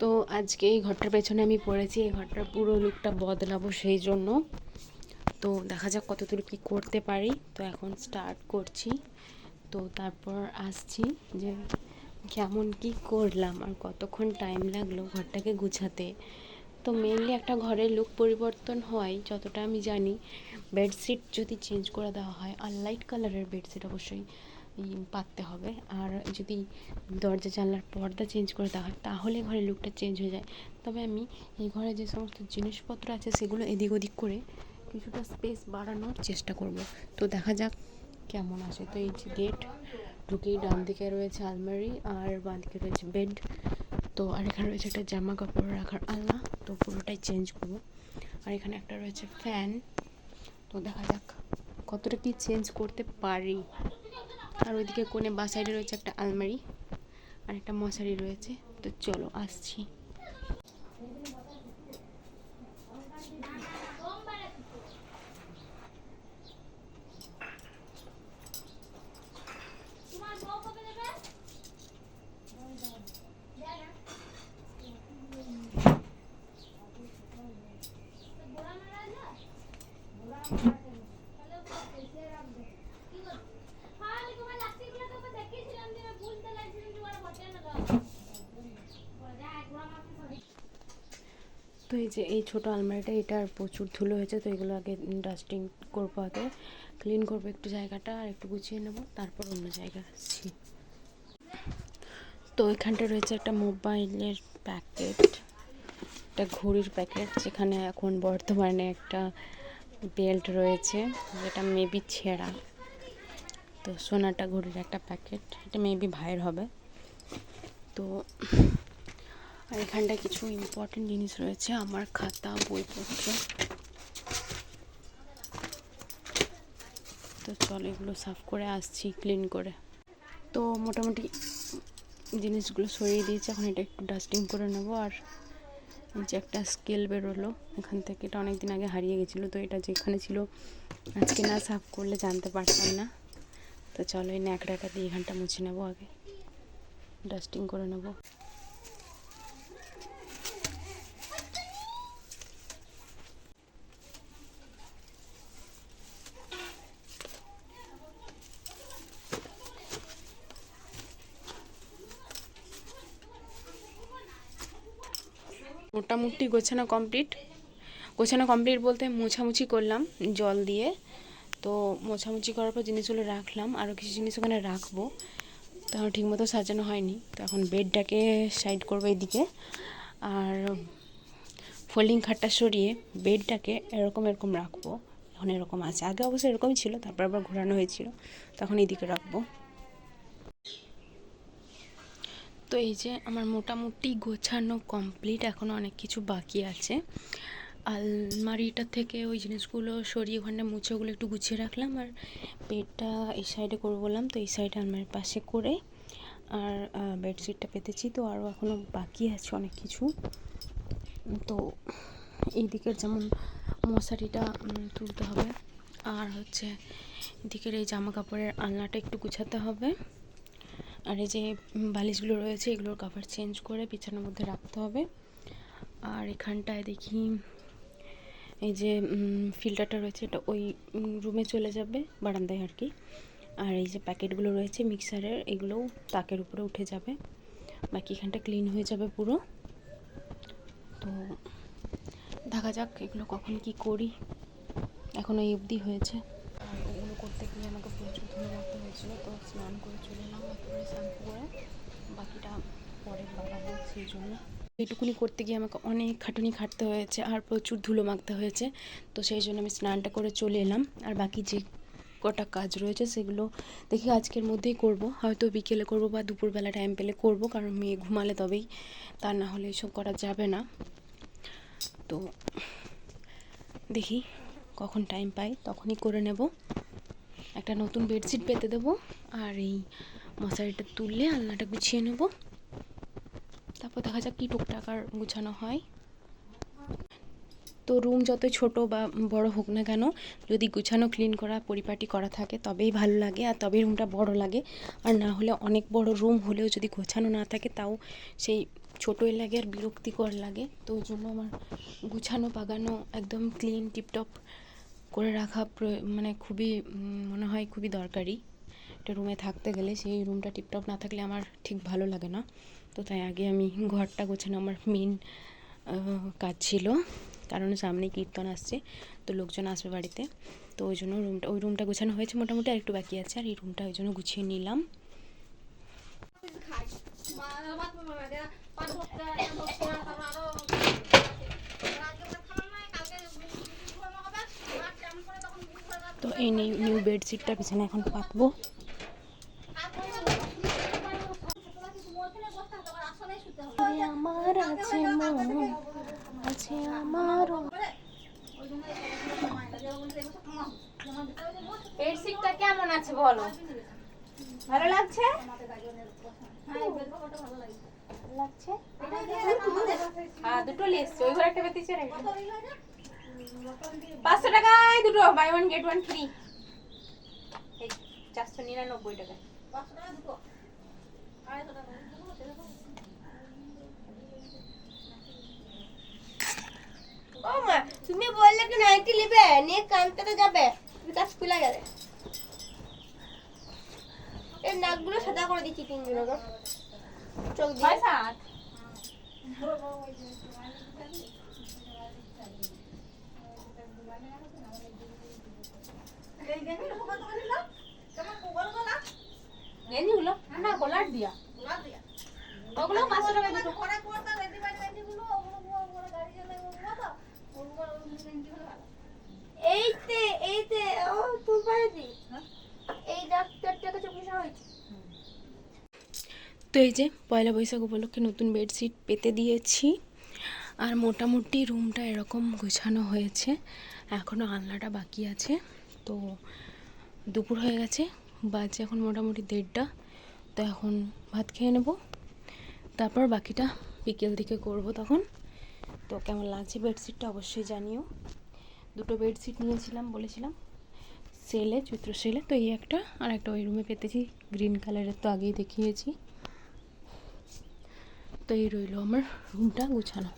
তো আজকে এই ঘরটার পেছনে আমি পড়েছি, এই ঘরটার পুরো লুকটা বদলাবো সেই জন্য। তো দেখা যাক কতদূর কী করতে পারি। তো এখন স্টার্ট করছি, তো তারপর আসছি যে কেমন কি করলাম আর কতক্ষণ টাইম লাগলো ঘরটাকে গুছাতে। তো মেনলি একটা ঘরের লুক পরিবর্তন হয় যতটা আমি জানি, বেডশিট যদি চেঞ্জ করে দেওয়া হয়, আর লাইট কালারের বেডশিট অবশ্যই পাততে হবে। আর যদি দরজা জানলার পর্দা চেঞ্জ করে দেওয়া হয় তাহলে ঘরের লুকটা চেঞ্জ হয়ে যায়। তবে আমি এই ঘরে যে সমস্ত জিনিসপত্র আছে সেগুলো এদিক ওদিক করে কিছুটা স্পেস বাড়ানোর চেষ্টা করব। তো দেখা যাক কেমন আসে। তো এই যে গেট ঢুকেই ডান দিকে রয়েছে আলমারি আর বাঁ দিকে রয়েছে বেড। তো আর এখানে রয়েছে একটা জামা কাপড় রাখার আলনা, তো পুরোটাই চেঞ্জ করব। আর এখানে একটা রয়েছে ফ্যান। তো দেখা যাক কতটা কি চেঞ্জ করতে পারি। আর ওইদিকে কোণে বাঁ সাইডে রয়েছে একটা আলমারি আর একটা মশারি রয়েছে। তো চলো আসছি। তো এই যে এই ছোটো আলমারিটা, এটার প্রচুর ধুলো হয়েছে, তো এগুলো আগে ডাস্টিং করবো, আগে ক্লিন করবো একটু জায়গাটা আর একটু গুছিয়ে নেবো, তারপর অন্য জায়গায় আসছি। তো এখানটা রয়েছে একটা মোবাইলের প্যাকেট, একটা ঘড়ির প্যাকেট, যেখানে এখন বর্তমানে একটা বেল্ট রয়েছে যেটা মেবি ছেঁড়া। তো সোনাটা ঘড়ির একটা প্যাকেট, এটা মেবি ভাইয়ের হবে। তো আর এখানটায় কিছু ইম্পর্টেন্ট জিনিস রয়েছে, আমার খাতা বইপত্র। তো চলো এগুলো সাফ করে আসছি ক্লিন করে। তো মোটামুটি জিনিসগুলো সরিয়ে দিয়েছি, এখন এটা একটু ডাস্টিং করে নেবো। আর যে একটা স্কেল বেরোলো এখান থেকে, এটা অনেক দিন আগে হারিয়ে গেছিলো, তো এটা যেখানে ছিল আজকে না সাফ করলে জানতে পারতাম না। তো চলো এই ন্যাকড়াটা দিয়ে এখানটা মুছে নেবো, আগে ডাস্টিং করে নেবো। মোটামুটি গোছানো কমপ্লিট বলতে মোছামুছি করলাম জল দিয়ে। তো মোছামুছি করার পর জিনিসগুলো রাখলাম, আরও কিছু জিনিস ওখানে রাখবো, তখন ঠিকমতো সাজানো হয়নি। তো এখন বেডটাকে সাইড করবো এদিকে, আর ফোল্ডিং খাটটা সরিয়ে বেডটাকে এরকম রাখবো। এখন এরকম আছে, আগে অবশ্যই এরকমই ছিল, তারপর আবার ঘোরানো হয়েছিল, তখন এইদিকে রাখবো। তো এই যে আমার মোটামুটি গোছানো কমপ্লিট, এখনও অনেক কিছু বাকি আছে। আলমারিটা থেকে ওই জিনিসগুলো সরিয়ে ওখানে মুছে ওগুলো একটু গুছিয়ে রাখলাম। আর বেডটা এই সাইডে করবো বললাম, তো এই সাইডে আলমারির পাশে করে আর বেডশিটটা পেতেছি। তো আরও এখনও বাকি আছে অনেক কিছু। তো এই দিকের যেমন মশারিটা তুলতে হবে, আর হচ্ছে এদিকের এই জামা কাপড়ের আলনাটা একটু গুছাতে হবে। আর এই যে বালিশগুলো রয়েছে এগুলোর কভার চেঞ্জ করে বিছানার মধ্যে রাখতে হবে। আর এখানটায় দেখি এই যে ফিল্টারটা রয়েছে, এটা ওই রুমে চলে যাবে, বারান্দায় আর কি। আর এই যে প্যাকেটগুলো রয়েছে মিক্সারের, এগুলোও তাকের উপরে উঠে যাবে, বাকি এখানটা ক্লিন হয়ে যাবে পুরো। তো দেখা যাক এগুলো কখন কি করি, এখন এই অবধি হয়েছে। আর এগুলো করতে গিয়ে আমাকে প্রচুর ধরে রাখতে হয়েছিল, তো স্নান করে চলে এলাম, একেবারে শ্যাম্পু করে, বাকিটা পরে বাড়াবো সেই জন্য। এইটুকুনি করতে গিয়ে আমাকে অনেক খাটুনি খাটতে হয়েছে আর প্রচুর ধুলো মাখতে হয়েছে, তো সেই জন্য আমি স্নানটা করে চলে এলাম। আর বাকি যে কটা কাজ রয়েছে সেগুলো দেখি আজকের মধ্যেই করব, হয়তো বিকেলে করব বা দুপুরবেলা টাইম পেলে করব, কারণ মেয়ে ঘুমালে তবেই, তা না হলে এসব করা যাবে না। তো দেখি কখন টাইম পাই তখনই করে নেব। একটা নতুন বেডশিট পেতে দেবো, আর এই মশারিটা তুললে আলনাটা গুছিয়ে নেব, তারপর দেখা যাক কী টুকটাক আর গুছানো হয়। তো রুম যতই ছোট বা বড় হোক না কেন, যদি গুছানো ক্লিন করা পরিপাটি করা থাকে তবেই ভালো লাগে, আর তবেই রুমটা বড় লাগে। আর না হলে অনেক বড় রুম হলেও যদি গোছানো না থাকে তাও সেই ছোটোই লাগে আর বিরক্তিকর লাগে, তো ওই জন্য আমার গুছানো পাগানো একদম ক্লিন টিপটপ করে রাখা মানে খুবই মনে হয় খুবই দরকারি একটা রুমে থাকতে গেলে। সেই রুমটা টিপটপ না থাকলে আমার ঠিক ভালো লাগে না। তো তাই আগে আমি ঘরটা গোছানো আমার মেন কাজ ছিল, কারণ সামনে কীর্তন আসছে, তো লোকজন আসবে বাড়িতে, তো ওই জন্য ওই রুমটা গোছানো হয়েছে মোটামুটি, আর একটু বাকি আছে, আর এই রুমটা ওই জন্য গুছিয়ে নিলাম। তো এই নিউ বেডশিটটা পিছনে এখন পাতবো। আমার আছে মন আছে আমার। বেডশিটটা কেমন আছে বলো? ভালো লাগছে? লাগছে? হ্যাঁ, দুটো লিস্ট, ওই ঘরে একটা বেতিছে রে। 500 টাকায় দুটো, buy one get one free. এই 499 টাকায় 500 টাকা দুটো, 250 টাকা। ও মা, তুমি বললে কি নাইটি নেবে, নিয়ে কানতে যাবে, বিকাশ খুলে গেলে। এই নাকগুলো সাদা করে দিচ্ছি তিনজনকে, চোখ দিয়ে। গেঞ্জিগুলো না কলার দিয়া, ওগুলো 500 টাকা দুটো। এইতে ও তুই পারে দি এই ডাক্তারটাকে চিকিৎসা হয়েছে। তো এই যে পয়লা বৈশাখ উপলক্ষে নতুন বেডশিট পেতে দিয়েছি, আর মোটামুটি রুমটা এরকম গোছানো হয়েছে, এখনও আলনাটা বাকি আছে। তো দুপুর হয়ে গেছে, বাজে এখন মোটামুটি 1:30, তো এখন ভাত খেয়ে নেব, তারপর বাকিটা বিকেল দিকে করব তখন। তো কেমন লাগছে বেডশিটটা অবশ্যই জানিও। দুটো বেডশিট নিয়েছিলাম বলেছিলাম সেলে, চৈত্র সেলে, তো এই একটা আর একটা ওই রুমে পেতেছি গ্রিন কালারের, তো আগেই দেখিয়েছি। তো এই রইলো আমার রুমটা গুছানো।